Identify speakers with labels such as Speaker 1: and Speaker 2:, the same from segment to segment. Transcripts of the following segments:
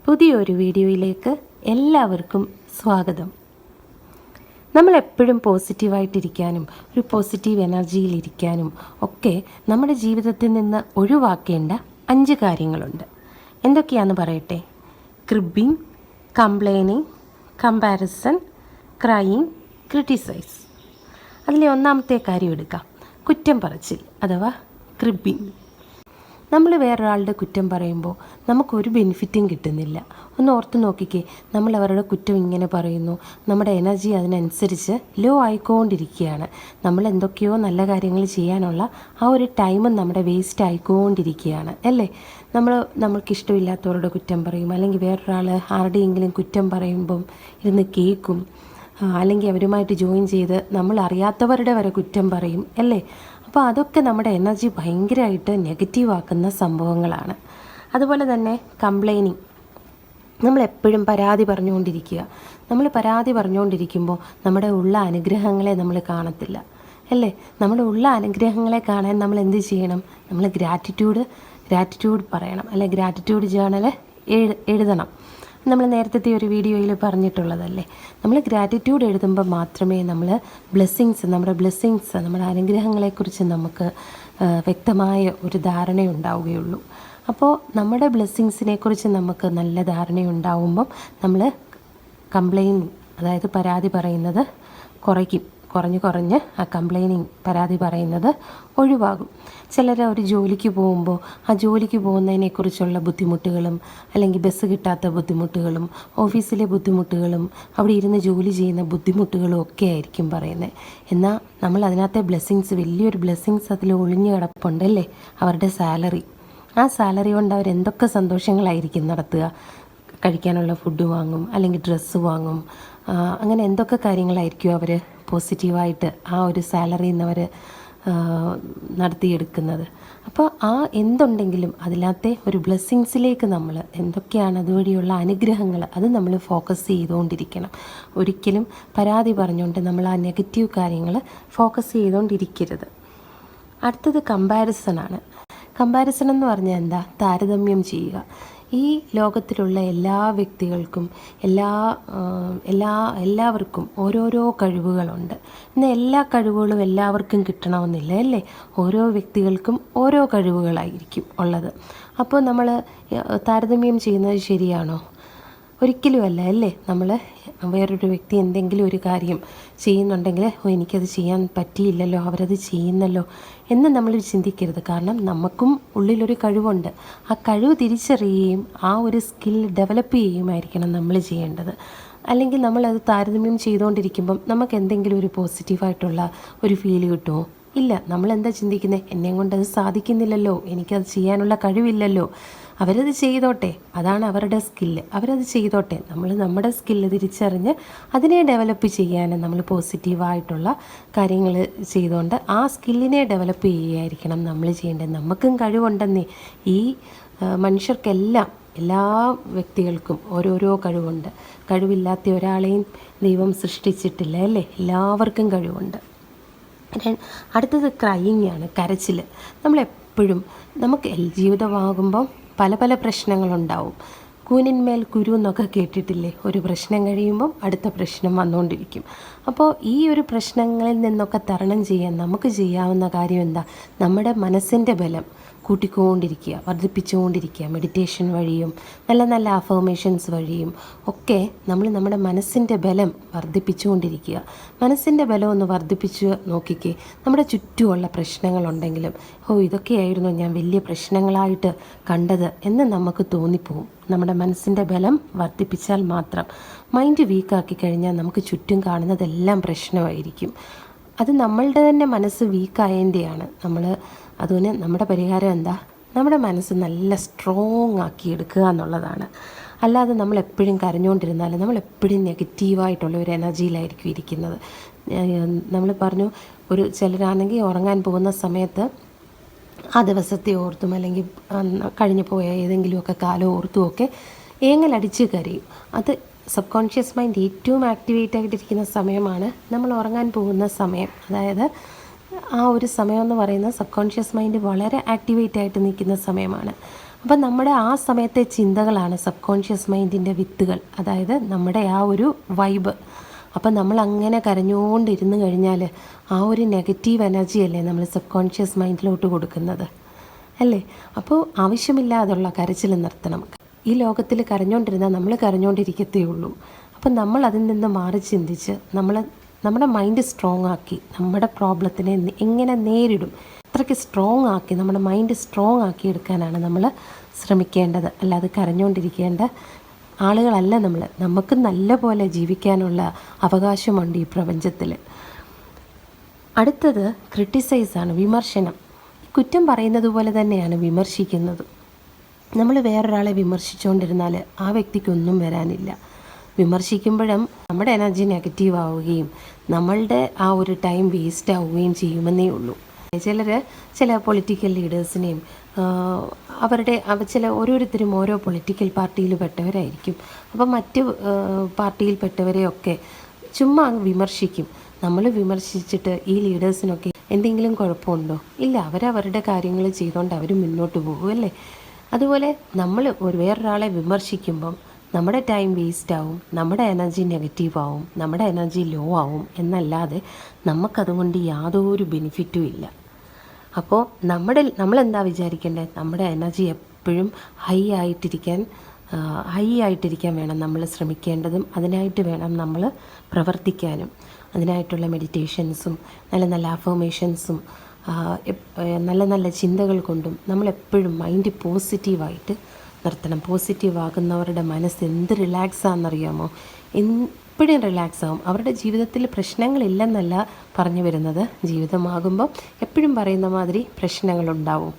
Speaker 1: പുതിയൊരു വീഡിയോയിലേക്ക് എല്ലാവർക്കും സ്വാഗതം. നമ്മളെപ്പോഴും പോസിറ്റീവായിട്ടിരിക്കാനും ഒരു പോസിറ്റീവ് എനർജിയിലിരിക്കാനും ഒക്കെ നമ്മുടെ ജീവിതത്തിൽ നിന്ന് ഒഴിവാക്കേണ്ട 5 കാര്യങ്ങളുണ്ട്. എന്തൊക്കെയാണെന്ന് പറയട്ടെ. ക്രിബിങ്, കംപ്ലൈനിങ്, കമ്പാരിസൺ, ക്രൈയിങ്, ക്രിട്ടിസൈസ്. അതിലെ ഒന്നാമത്തെ കാര്യം എടുക്കാം. കുറ്റം പറച്ചിൽ അഥവാ ക്രിബിങ്. നമ്മൾ വേറൊരാളുടെ കുറ്റം പറയുമ്പോൾ നമുക്കൊരു ബെനിഫിറ്റും കിട്ടുന്നില്ല. ഒന്ന് ഓർത്ത് നോക്കിക്കേ, നമ്മൾ അവരുടെ കുറ്റം ഇങ്ങനെ പറയുന്നു, നമ്മുടെ എനർജി അതിനനുസരിച്ച് ലോ ആയിക്കൊണ്ടിരിക്കുകയാണ്. നമ്മൾ എന്തൊക്കെയോ നല്ല കാര്യങ്ങൾ ചെയ്യാനുള്ള ആ ഒരു ടൈമും നമ്മുടെ വേസ്റ്റ് ആയിക്കൊണ്ടിരിക്കുകയാണ് അല്ലേ. നമ്മൾക്കിഷ്ടമില്ലാത്തവരുടെ കുറ്റം പറയും, അല്ലെങ്കിൽ വേറൊരാൾ ആരുടെയെങ്കിലും കുറ്റം പറയുമ്പം ഇരുന്ന് കേൾക്കും, അല്ലെങ്കിൽ അവരുമായിട്ട് ജോയിൻ ചെയ്ത് നമ്മൾ അറിയാത്തവരുടെ വരെ കുറ്റം പറയും അല്ലേ. അപ്പോൾ അതൊക്കെ നമ്മുടെ എനർജി ഭയങ്കരമായിട്ട് നെഗറ്റീവ് ആക്കുന്ന സംഭവങ്ങളാണ്. അതുപോലെ തന്നെ കംപ്ലൈനിങ്. നമ്മളെപ്പോഴും പരാതി പറഞ്ഞുകൊണ്ടിരിക്കുക. നമ്മൾ പരാതി പറഞ്ഞുകൊണ്ടിരിക്കുമ്പോൾ നമ്മുടെ ഉള്ള അനുഗ്രഹങ്ങളെ നമ്മൾ കാണത്തില്ല അല്ലേ. നമ്മുടെ ഉള്ള അനുഗ്രഹങ്ങളെ കാണാൻ നമ്മൾ എന്ത് ചെയ്യണം? നമ്മൾ ഗ്രാറ്റിറ്റ്യൂഡ് പറയണം, അല്ലെ ഗ്രാറ്റിറ്റ്യൂഡ് ജേണൽ എഴുതണം. നമ്മൾ നേരത്തെ ഒരു വീഡിയോയിൽ പറഞ്ഞിട്ടുള്ളതല്ലേ. നമ്മൾ ഗ്രാറ്റിറ്റ്യൂഡ് എഴുതുമ്പോൾ മാത്രമേ നമ്മുടെ അനുഗ്രഹങ്ങളെക്കുറിച്ച് നമുക്ക് വ്യക്തമായ ഒരു ധാരണയുണ്ടാവുകയുള്ളൂ. അപ്പോൾ നമ്മുടെ ബ്ലെസ്സിങ്സിനെക്കുറിച്ച് നമുക്ക് നല്ല ധാരണയുണ്ടാവുമ്പം നമ്മൾ കംപ്ലൈനിങ്, അതായത് പരാതി പറയുന്നത് കുറഞ്ഞ് ആ കംപ്ലൈനിങ്, പരാതി പറയുന്നത് ഒഴിവാകും. ചിലർ ഒരു ജോലിക്ക് പോകുമ്പോൾ ആ ജോലിക്ക് പോകുന്നതിനെക്കുറിച്ചുള്ള ബുദ്ധിമുട്ടുകളും, അല്ലെങ്കിൽ ബസ് കിട്ടാത്ത ബുദ്ധിമുട്ടുകളും, ഓഫീസിലെ ബുദ്ധിമുട്ടുകളും, അവിടെ ഇരുന്ന് ജോലി ചെയ്യുന്ന ബുദ്ധിമുട്ടുകളും ഒക്കെ ആയിരിക്കും പറയുന്നത്. എന്നാൽ നമ്മൾ അതിനകത്തെ വലിയൊരു ബ്ലെസ്സിങ്സ് അതിൽ ഒളിഞ്ഞു കിടപ്പുണ്ടല്ലേ, അവരുടെ സാലറി. ആ സാലറി കൊണ്ട് അവരെന്തൊക്കെ സന്തോഷങ്ങളായിരിക്കും നടത്തുക. കഴിക്കാനുള്ള ഫുഡ് വാങ്ങും, അല്ലെങ്കിൽ ഡ്രസ്സ് വാങ്ങും, അങ്ങനെ എന്തൊക്കെ കാര്യങ്ങളായിരിക്കും അവർ പോസിറ്റീവായിട്ട് ആ ഒരു സാലറിയിൽ നിന്ന് അവർ നടത്തിയെടുക്കുന്നത്. അപ്പോൾ ആ എന്തുണ്ടെങ്കിലും അതിനകത്തെ ഒരു ബ്ലെസ്സിങ്സിലേക്ക് നമ്മൾ എന്തൊക്കെയാണ് അതുവഴിയുള്ള അനുഗ്രഹങ്ങൾ, അത് നമ്മൾ ഫോക്കസ് ചെയ്തുകൊണ്ടിരിക്കണം. ഒരിക്കലും പരാതി പറഞ്ഞുകൊണ്ട് നമ്മൾ ആ നെഗറ്റീവ് കാര്യങ്ങൾ ഫോക്കസ് ചെയ്തുകൊണ്ടിരിക്കരുത്. അടുത്തത് കമ്പാരിസണാണ്. കമ്പാരിസൺ എന്ന് പറഞ്ഞാൽ എന്താ? താരതമ്യം ചെയ്യുക. ഈ ലോകത്തിലുള്ള എല്ലാ വ്യക്തികൾക്കും എല്ലാവർക്കും ഓരോരോ കഴിവുകളുണ്ട്. എന്നാൽ എല്ലാ കഴിവുകളും എല്ലാവർക്കും കിട്ടണമെന്നില്ല അല്ലേ. ഓരോ വ്യക്തികൾക്കും ഓരോ കഴിവുകളായിരിക്കും ഉള്ളത്. അപ്പോൾ നമ്മൾ താരതമ്യം ചെയ്യുന്നത് ശരിയാണോ? ഒരിക്കലുമല്ല അല്ലേ. നമ്മൾ വേറൊരു വ്യക്തി എന്തെങ്കിലും ഒരു കാര്യം ചെയ്യുന്നുണ്ടെങ്കിൽ എനിക്കത് ചെയ്യാൻ പറ്റിയില്ലല്ലോ, അവരത് ചെയ്യുന്നല്ലോ എന്ന് നമ്മൾ ചിന്തിക്കരുത്. കാരണം നമുക്കും ഉള്ളിലൊരു കഴിവുണ്ട്. ആ കഴിവ് തിരിച്ചറിയുകയും ആ ഒരു സ്കിൽ ഡെവലപ്പ് ചെയ്യുകയുമായിരിക്കണം നമ്മൾ ചെയ്യേണ്ടത്. അല്ലെങ്കിൽ നമ്മളത് താരതമ്യം ചെയ്തുകൊണ്ടിരിക്കുമ്പം നമുക്ക് എന്തെങ്കിലും ഒരു പോസിറ്റീവായിട്ടുള്ള ഒരു ഫീല് കിട്ടുമോ? ഇല്ല. നമ്മളെന്താ ചിന്തിക്കുന്നത്? എന്നെ കൊണ്ടത് സാധിക്കുന്നില്ലല്ലോ, എനിക്കത് ചെയ്യാനുള്ള കഴിവില്ലല്ലോ, അവരത് ചെയ്തോട്ടെ, അതാണ് അവരുടെ സ്കില്ല്, അവരത് ചെയ്തോട്ടെ. നമ്മൾ നമ്മുടെ സ്കില്ല് തിരിച്ചറിഞ്ഞ് അതിനെ ഡെവലപ്പ് ചെയ്യാൻ നമ്മൾ പോസിറ്റീവായിട്ടുള്ള കാര്യങ്ങൾ ചെയ്തുകൊണ്ട് ആ സ്കില്ലിനെ ഡെവലപ്പ് ചെയ്യുകയായിരിക്കണം നമ്മൾ ചെയ്യേണ്ടത്. നമുക്കും കഴിവുണ്ടെന്നേ. ഈ മനുഷ്യർക്കെല്ലാം, എല്ലാ വ്യക്തികൾക്കും ഓരോരോ കഴിവുണ്ട്. കഴിവില്ലാത്ത ഒരാളെയും ദൈവം സൃഷ്ടിച്ചിട്ടില്ല അല്ലേ. എല്ലാവർക്കും കഴിവുണ്ട്. അടുത്തത് ക്രൈയിങ് ആണ്, കരച്ചിൽ. നമ്മളെപ്പോഴും നമുക്ക് ജീവിതമാകുമ്പം പല പ്രശ്നങ്ങളുണ്ടാവും. കൂനിന്മേൽ കുരു എന്നൊക്കെ കേട്ടിട്ടില്ലേ? ഒരു പ്രശ്നം കഴിയുമ്പം അടുത്ത പ്രശ്നം വന്നുകൊണ്ടിരിക്കും. അപ്പോൾ ഈ ഒരു പ്രശ്നങ്ങളിൽ നിന്നൊക്കെ തരണം ചെയ്യാൻ നമുക്ക് ചെയ്യാവുന്ന കാര്യം എന്താ? നമ്മുടെ മനസ്സിൻ്റെ ബലം കൂട്ടിക്കൊണ്ടിരിക്കുക, വർദ്ധിപ്പിച്ചുകൊണ്ടിരിക്കുക. മെഡിറ്റേഷൻ വഴിയും നല്ല നല്ല അഫർമേഷൻസ് വഴിയും ഒക്കെ നമ്മൾ നമ്മുടെ മനസ്സിൻ്റെ ബലം വർദ്ധിപ്പിച്ചുകൊണ്ടിരിക്കുക. മനസ്സിൻ്റെ ബലം ഒന്ന് വർദ്ധിപ്പിച്ച് നോക്കിക്കേ. നമ്മുടെ ചുറ്റുമുള്ള പ്രശ്നങ്ങളുണ്ടെങ്കിലും ഇതൊക്കെയായിരുന്നു ഞാൻ വലിയ പ്രശ്നങ്ങളായിട്ട് കണ്ടത് എന്ന് നമുക്ക് തോന്നിപ്പോവും. നമ്മുടെ മനസ്സിൻ്റെ ബലം വർദ്ധിപ്പിച്ചാൽ മാത്രം. മൈൻഡ് വീക്കാക്കി കഴിഞ്ഞാൽ നമുക്ക് ചുറ്റും കാണുന്നതെല്ലാം പ്രശ്നമായിരിക്കും. അത് നമ്മളുടെ തന്നെ മനസ്സ് വീക്കായതിൻ്റെയാണ്. അതുകൊണ്ട് നമ്മുടെ പരിഹാരം എന്താ? നമ്മുടെ മനസ്സ് നല്ല സ്ട്രോങ് ആക്കി എടുക്കുക എന്നുള്ളതാണ്. അല്ലാതെ നമ്മളെപ്പോഴും കരഞ്ഞുകൊണ്ടിരുന്നാൽ നമ്മളെപ്പോഴും നെഗറ്റീവായിട്ടുള്ള ഒരു എനർജിയിലായിരിക്കും ഇരിക്കുന്നത്. നമ്മൾ പറഞ്ഞു, ചിലരാണെങ്കിൽ ഉറങ്ങാൻ പോകുന്ന സമയത്ത് ആ ദിവസത്തെ ഓർത്തും, അല്ലെങ്കിൽ കഴിഞ്ഞു പോയ ഏതെങ്കിലുമൊക്കെ കാലം ഓർത്തുമൊക്കെ ഏങ്ങലടിച്ച് കരയും. അത് സബ് കോൺഷ്യസ് മൈൻഡ് ഏറ്റവും ആക്ടിവേറ്റ് ആയിട്ടിരിക്കുന്ന സമയമാണ് നമ്മൾ ഉറങ്ങാൻ പോകുന്ന സമയം. അതായത് ആ ഒരു സമയം എന്ന് പറയുന്നത് സബ് കോൺഷ്യസ് മൈൻഡ് വളരെ ആക്ടിവേറ്റ് ആയിട്ട് നിൽക്കുന്ന സമയമാണ്. അപ്പം നമ്മുടെ ആ സമയത്തെ ചിന്തകളാണ് സബ് കോൺഷ്യസ് മൈൻഡിൻ്റെ വിത്തുകൾ, അതായത് നമ്മുടെ ആ ഒരു വൈബ്. അപ്പം നമ്മൾ അങ്ങനെ കരഞ്ഞുകൊണ്ടിരുന്ന് കഴിഞ്ഞാൽ ആ ഒരു നെഗറ്റീവ് എനർജി അല്ലേ നമ്മൾ സബ് കോൺഷ്യസ് മൈൻഡിലോട്ട് കൊടുക്കുന്നത് അല്ലേ. അപ്പോൾ ആവശ്യമില്ലാതുള്ള കരച്ചിൽ നിർത്തണം. ഈ ലോകത്തിൽ കരഞ്ഞുകൊണ്ടിരുന്നാൽ നമ്മൾ കരഞ്ഞുകൊണ്ടിരിക്കത്തേ ഉള്ളൂ. അപ്പം നമ്മൾ അതിൽ നിന്ന് മാറി ചിന്തിച്ച് നമ്മുടെ മൈൻഡ് സ്ട്രോങ് ആക്കി നമ്മുടെ പ്രോബ്ലത്തിനെ എങ്ങനെ നേരിടും, അത്രയ്ക്ക് സ്ട്രോങ് ആക്കി നമ്മുടെ മൈൻഡ് സ്ട്രോങ് ആക്കി എടുക്കാനാണ് നമ്മൾ ശ്രമിക്കേണ്ടത്. അല്ലാതെ കരഞ്ഞുകൊണ്ടിരിക്കേണ്ട ആളുകളല്ല നമ്മൾ. നമുക്ക് നല്ല പോലെ ജീവിക്കാനുള്ള അവകാശമുണ്ട് ഈ പ്രപഞ്ചത്തിൽ. അടുത്തത് ക്രിട്ടിസൈസാണ്, വിമർശനം. കുറ്റം പറയുന്നത് പോലെ തന്നെയാണ് വിമർശിക്കുന്നത്. നമ്മൾ വേറൊരാളെ വിമർശിച്ചുകൊണ്ടിരുന്നാൽ ആ വ്യക്തിക്കൊന്നും വരാനില്ല. വിമർശിക്കുമ്പോഴും നമ്മുടെ എനർജി നെഗറ്റീവ് ആവുകയും നമ്മളുടെ ആ ഒരു ടൈം വേസ്റ്റ് ആവുകയും ചെയ്യുമെന്നേ ഉള്ളൂ. ചില പൊളിറ്റിക്കൽ ലീഡേഴ്സിനെയും ഓരോരുത്തരും ഓരോ പൊളിറ്റിക്കൽ പാർട്ടിയിൽ പെട്ടവരായിരിക്കും. അപ്പം മറ്റ് പാർട്ടിയിൽപ്പെട്ടവരെയൊക്കെ ചുമ്മാ വിമർശിക്കും. നമ്മൾ വിമർശിച്ചിട്ട് ഈ ലീഡേഴ്സിനൊക്കെ എന്തെങ്കിലും കുഴപ്പമുണ്ടോ? ഇല്ല, അവരവരുടെ കാര്യങ്ങൾ ചെയ്തുകൊണ്ട് അവർ മുന്നോട്ട് പോകും അല്ലേ. അതുപോലെ നമ്മൾ വേറൊരാളെ വിമർശിക്കുമ്പം നമ്മുടെ ടൈം വേസ്റ്റ് ആവും, നമ്മുടെ എനർജി നെഗറ്റീവ് ആവും, നമ്മുടെ എനർജി ലോ ആവും എന്നല്ലാതെ നമുക്കതുകൊണ്ട് യാതൊരു ബെനിഫിറ്റും ഇല്ല. അപ്പോൾ നമ്മളെന്താ വിചാരിക്കേണ്ടത്? നമ്മുടെ എനർജി എപ്പോഴും ഹൈ ആയിട്ടിരിക്കാൻ വേണം നമ്മൾ ശ്രമിക്കേണ്ടതും. അതിനായിട്ട് വേണം നമ്മൾ പ്രവർത്തിക്കാനും. അതിനായിട്ടുള്ള മെഡിറ്റേഷൻസും നല്ല നല്ല അഫർമേഷൻസും നല്ല നല്ല ചിന്തകൾ കൊണ്ടും നമ്മളെപ്പോഴും മൈൻഡ് പോസിറ്റീവായിട്ട് നിർത്തണം. പോസിറ്റീവ് ആകുന്നവരുടെ മനസ്സ് എന്ത് റിലാക്സാണെന്നറിയാമോ? എപ്പോഴും റിലാക്സ് ആവും. അവരുടെ ജീവിതത്തിൽ പ്രശ്നങ്ങളില്ലെന്നല്ല പറഞ്ഞു വരുന്നത്. ജീവിതമാകുമ്പോൾ എപ്പോഴും പറയുന്ന മാതിരി പ്രശ്നങ്ങളുണ്ടാവും.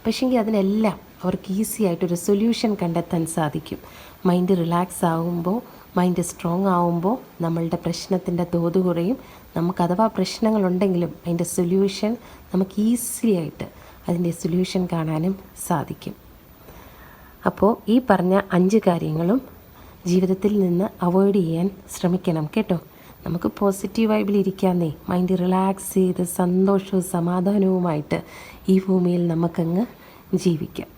Speaker 1: പക്ഷേങ്കിൽ അതിനെല്ലാം അവർക്ക് ഈസി ആയിട്ടൊരു സൊല്യൂഷൻ കണ്ടെത്താൻ സാധിക്കും. മൈൻഡ് റിലാക്സ് ആകുമ്പോൾ, മൈൻഡ് സ്ട്രോങ് ആകുമ്പോൾ നമ്മളുടെ പ്രശ്നത്തിൻ്റെ തോത് കുറയും. നമുക്ക് അഥവാ പ്രശ്നങ്ങളുണ്ടെങ്കിലും അതിൻ്റെ സൊല്യൂഷൻ നമുക്ക് ഈസി ആയിട്ട് അതിൻ്റെ സൊല്യൂഷൻ കാണാനും സാധിക്കും. അപ്പോൾ ഈ പറഞ്ഞ 5 കാര്യങ്ങളും ജീവിതത്തിൽ നിന്ന് അവോയ്ഡ് ചെയ്യാൻ ശ്രമിക്കണം കേട്ടോ. നമുക്ക് പോസിറ്റീവ് വൈബിലിരിക്കാന്നേ, മൈൻഡ് റിലാക്സ് ചെയ്ത് സന്തോഷവും സമാധാനവുമായിട്ട് ഈ ഭൂമിയിൽ നമുക്കങ്ങ് ജീവിക്കാം.